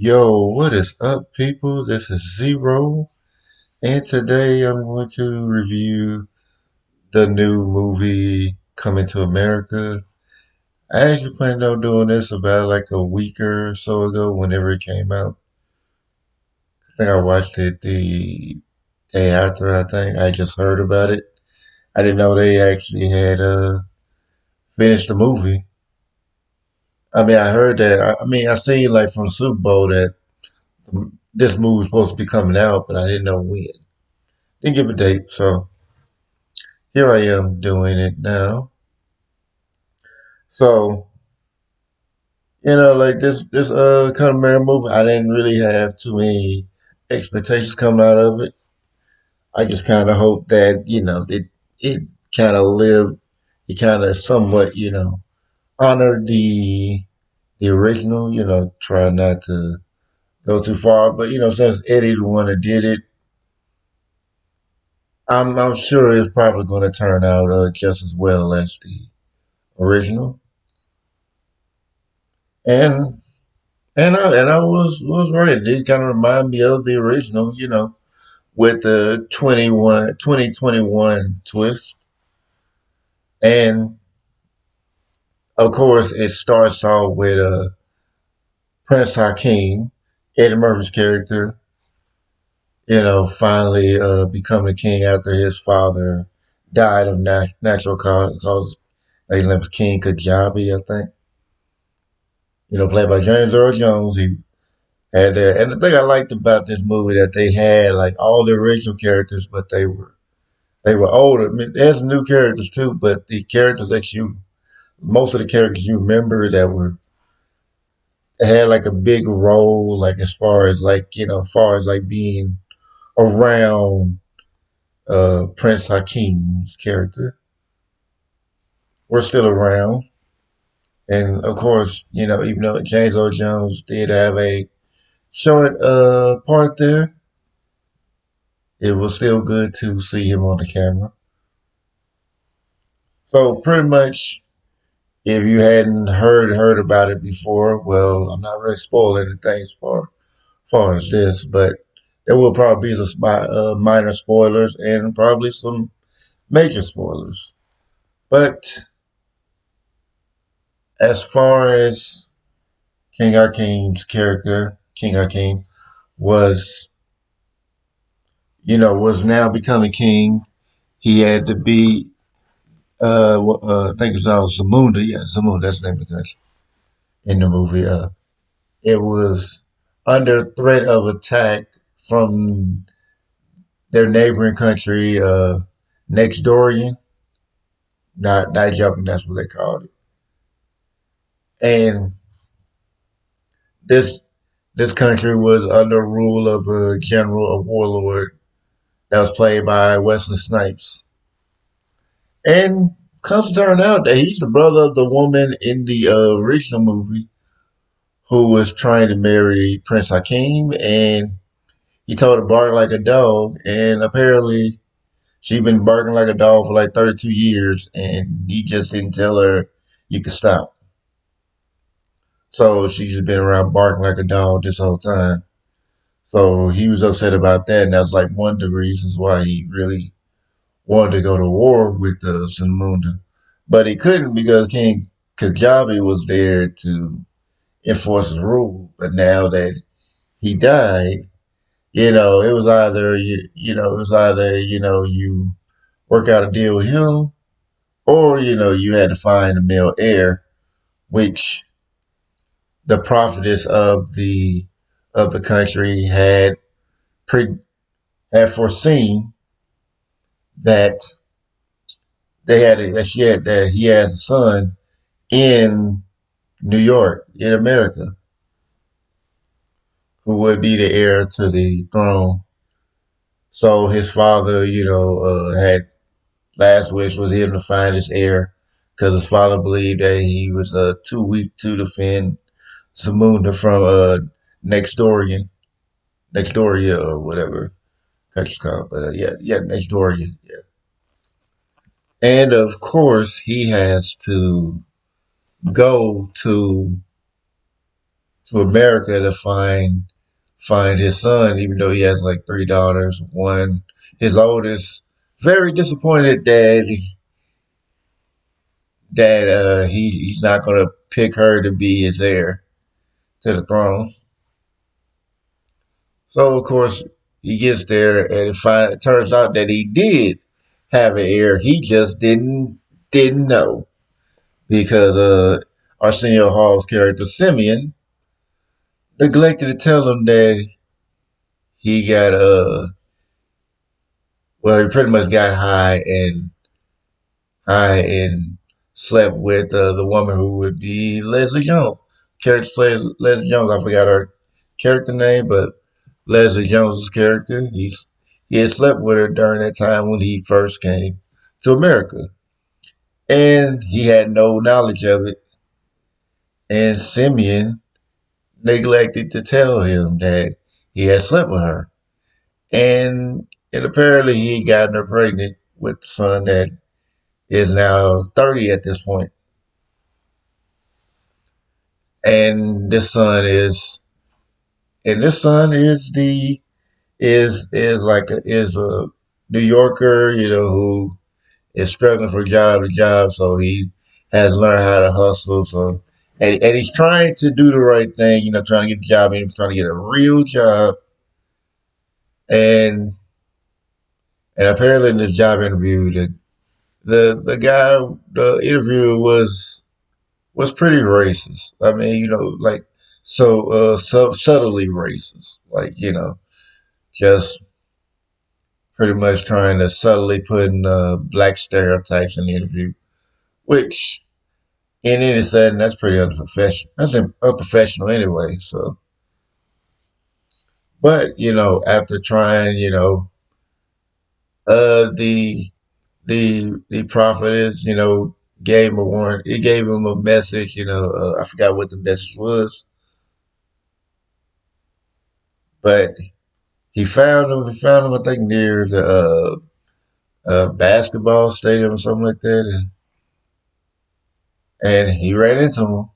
Yo, what is up, people? This is Zero, and today I'm going to review the new movie Coming to America. I actually planned on doing this about like a week or so ago, whenever it came out. I think I watched it the day after, I think. I just heard about it. I didn't know they actually had finished the movie. I mean, I heard that. I seen like from the Super Bowl that this movie was supposed to be coming out, but I didn't know when. Didn't give a date, so here I am doing it now. So, like this kind of Mary movie, I didn't really have too many expectations coming out of it. I just kind of hope that, it kind of lived, it kind of somewhat, honored the original, try not to go too far. But, since Eddie the one that did it, I'm sure it's probably going to turn out just as well as the original. And and I was right. It did kind of remind me of the original, with the 2021 twist. And of course, it starts off with Prince Hakeem, Eddie Murphy's character, finally becoming king after his father died of natural causes. His name was King Kajabi, I think. Played by James Earl Jones. He had that. And the thing I liked about this movie that they had like all the original characters, but they were older. I mean, there's new characters too, but the characters that most of the characters you remember that were had like a big role, like as far as like as far as like being around Prince Hakim's character, were still around. And of course, even though James Earl Jones did have a short part there, it was still good to see him on the camera. So pretty much, if you hadn't heard about it before, well, I'm not really spoiling anything as far as this, but there will probably be some minor spoilers and probably some major spoilers. But as far as King Arkeen's character, King Arkeen was, was now becoming king. He had to be, I think it's called Zamunda. Yeah, Zamunda. That's the name of the country in the movie. It was under threat of attack from their neighboring country, next Dorian. Not jumping, that's what they called it. And this this country was under rule of a general, a warlord that was played by Wesley Snipes. And comes to turn out that he's the brother of the woman in the original movie who was trying to marry Prince Hakeem, and he told her bark like a dog, and apparently she'd been barking like a dog for like 32 years, and he just didn't tell her you could stop. So she's just been around barking like a dog this whole time. So he was upset about that, and that's like one of the reasons why he really wanted to go to war with the Zamunda. But he couldn't because King Kajabi was there to enforce his rule. But now that he died, it was either you work out a deal with him, or you had to find a male heir, which the prophetess of the country pre, had foreseen that that he has a son in New York, in America, who would be the heir to the throne. So his father, had last wish was him to find his heir because his father believed that he was too weak to defend Zamunda from Nextdorian, Nextdoria or whatever country's called. But yeah, Nextdoria. Yeah. And of course, he has to go to America to find his son, even though he has like three daughters. One, his oldest, very disappointed that he's not gonna pick her to be his heir to the throne. So of course he gets there, and it turns out that he did have an heir. He just didn't know because Arsenio Hall's character Simeon neglected to tell him that he got well, he pretty much got high and slept with the woman who would be Leslie Jones. Character played Leslie Jones. I forgot her character name, but Leslie Jones's character. He had slept with her during that time when he first came to America, and he had no knowledge of it. And Simeon neglected to tell him that he had slept with her, and apparently he had gotten her pregnant with the son that is now 30 at this point. And this son is a New Yorker, who is struggling from job to job, so he has learned how to hustle. So and he's trying to do the right thing, trying to get a job, and he's trying to get a real job. And and apparently in this job interview, the guy, the interviewer was pretty racist. I mean, like so subtly racist, like just pretty much trying to subtly put in black stereotypes in the interview, which in any setting that's pretty unprofessional. That's unprofessional anyway. So, but after trying, the the prophetess, gave him a warrant. It gave him a message. I forgot what the message was, but he found him. He found him, I think, near the basketball stadium or something like that, and he ran into him.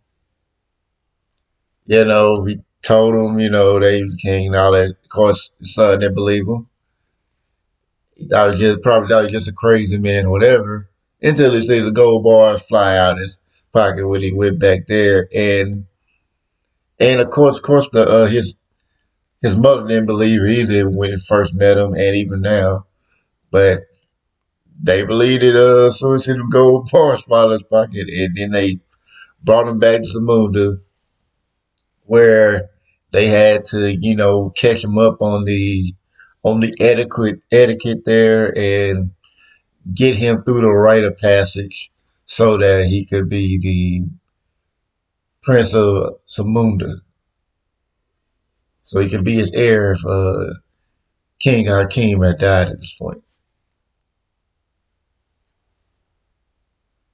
He told him, that he was king and all that. Of course, his son didn't believe him. He thought he just probably thought he was just a crazy man or whatever. Until he sees a gold bar fly out his pocket when he went back there, and of course, the his mother didn't believe it either when he first met him, and even now. But they believed it as soon as he the gold bar fly out his pocket, and then they brought him back to Samunda, where they had to, catch him up on the etiquette there and get him through the rite of passage so that he could be the prince of Samunda, so he could be his heir if King Hakim had died at this point.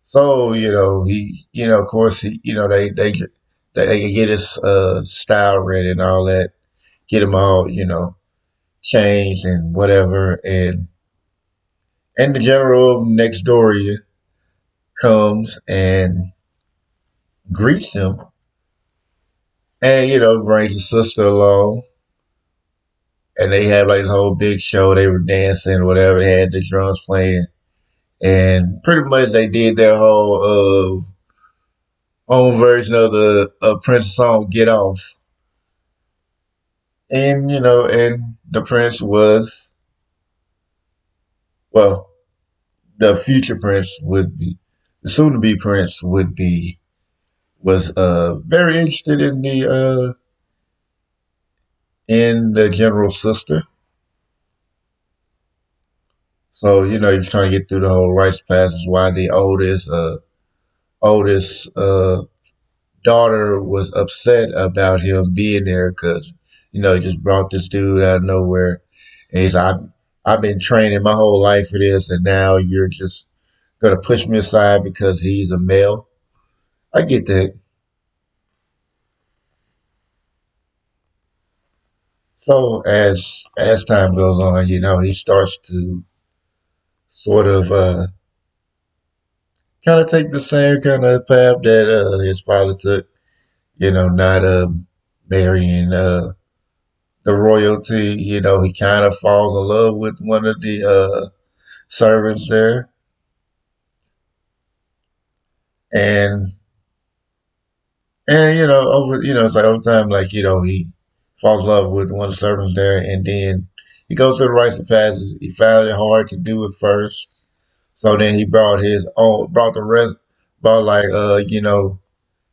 So of course, they could get his style ready and all that, get him all changed and whatever, and the general next door comes and greets him, and brings his sister along, and they have like this whole big show. They were dancing, whatever. They had the drums playing, and pretty much they did their whole own version of the Prince song "Get Off," and the Prince was, well, the future Prince would be, the soon-to-be Prince would be, was very interested in the general's sister. So he's trying to get through the whole rites passage. Why the oldest daughter was upset about him being there because he just brought this dude out of nowhere, and he's like, I've been training my whole life for this, and now you're just gonna push me aside because he's a male. I get that. So as time goes on, he starts to sort of kind of take the same kind of path that his father took. Not marrying the royalty. He kind of falls in love with one of the servants there, and over it's like over time, like he falls in love with one of the servants there, and then he goes through the rites of passage. He found it hard to do it first, so then he brought the rest, brought like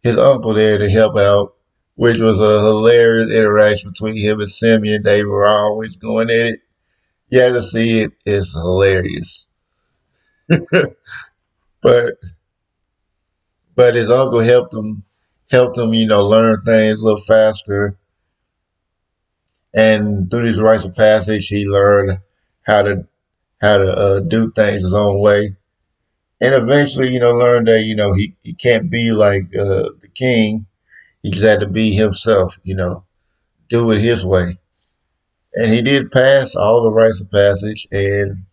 his uncle there to help out, which was a hilarious interaction between him and Simeon. They were always going at it. You had to see it. It's hilarious. but but his uncle helped him, learn things a little faster. And through these rites of passage, he learned how to do things his own way. And eventually, learned that he can't be like the king. He just had to be himself. Do it his way. And he did pass all the rites of passage, and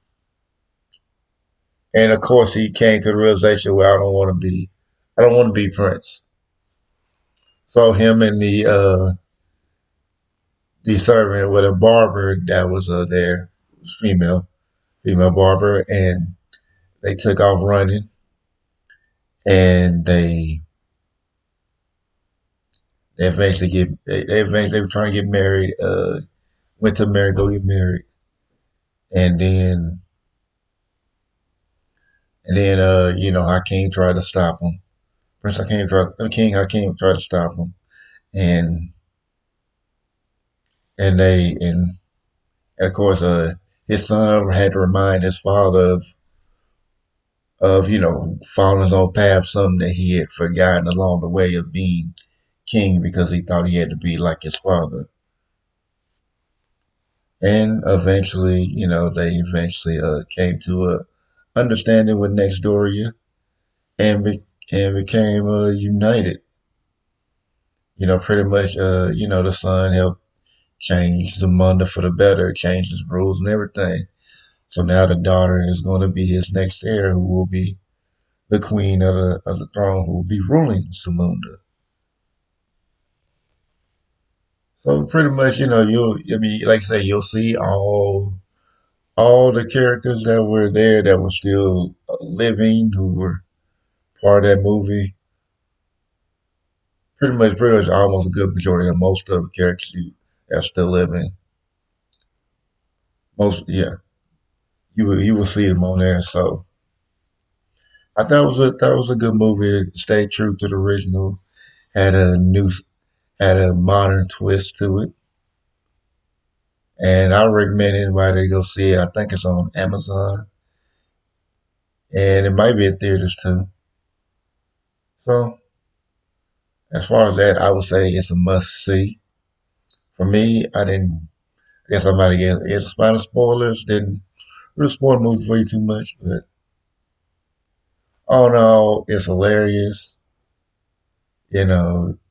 of course he came to the realization where I don't want to be prince. So him and the servant with a barber that was there, female barber, and they took off running, and they eventually were trying to get married. Went to America go get married, and then Hakeem tried to stop him. Prince Hakeem tried King Hakeem tried to stop him, and and they and of course his son had to remind his father of following his own path, something that he had forgotten along the way of being king because he thought he had to be like his father. And eventually, they eventually came to a understanding with Next Doria and and became united. Pretty much. The son helped change the Munda for the better, change his rules and everything. So now the daughter is going to be his next heir, who will be the queen of the throne, who will be ruling Zamunda. So pretty much, like I say, you'll see all the characters that were there that were still living, who were part of that movie. Pretty much, almost a good majority of most of the characters that are still living. Most, yeah, you will see them on there. So I thought that was a good movie. It stayed true to the original. Had a new, had a modern twist to it, and I recommend anybody to go see it. I think it's on Amazon, and it might be in theaters too. So as far as that, I would say it's a must see. For me, I didn't. I guess I might have guessed it's final spoilers. Didn't really spoil the movie for you too much, but all in all, it's hilarious.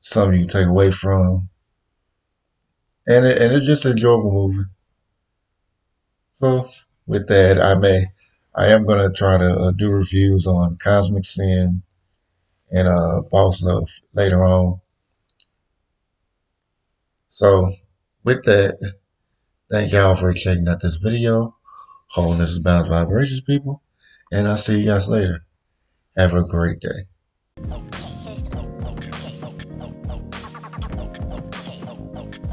Something you can take away from, and it's just an enjoyable movie. So with that, I am gonna try to do reviews on Cosmic Sin and Boss Love later on. So with that, thank y'all for checking out this video. Wholeness is bound vibrations, people, and I'll see you guys later. Have a great day.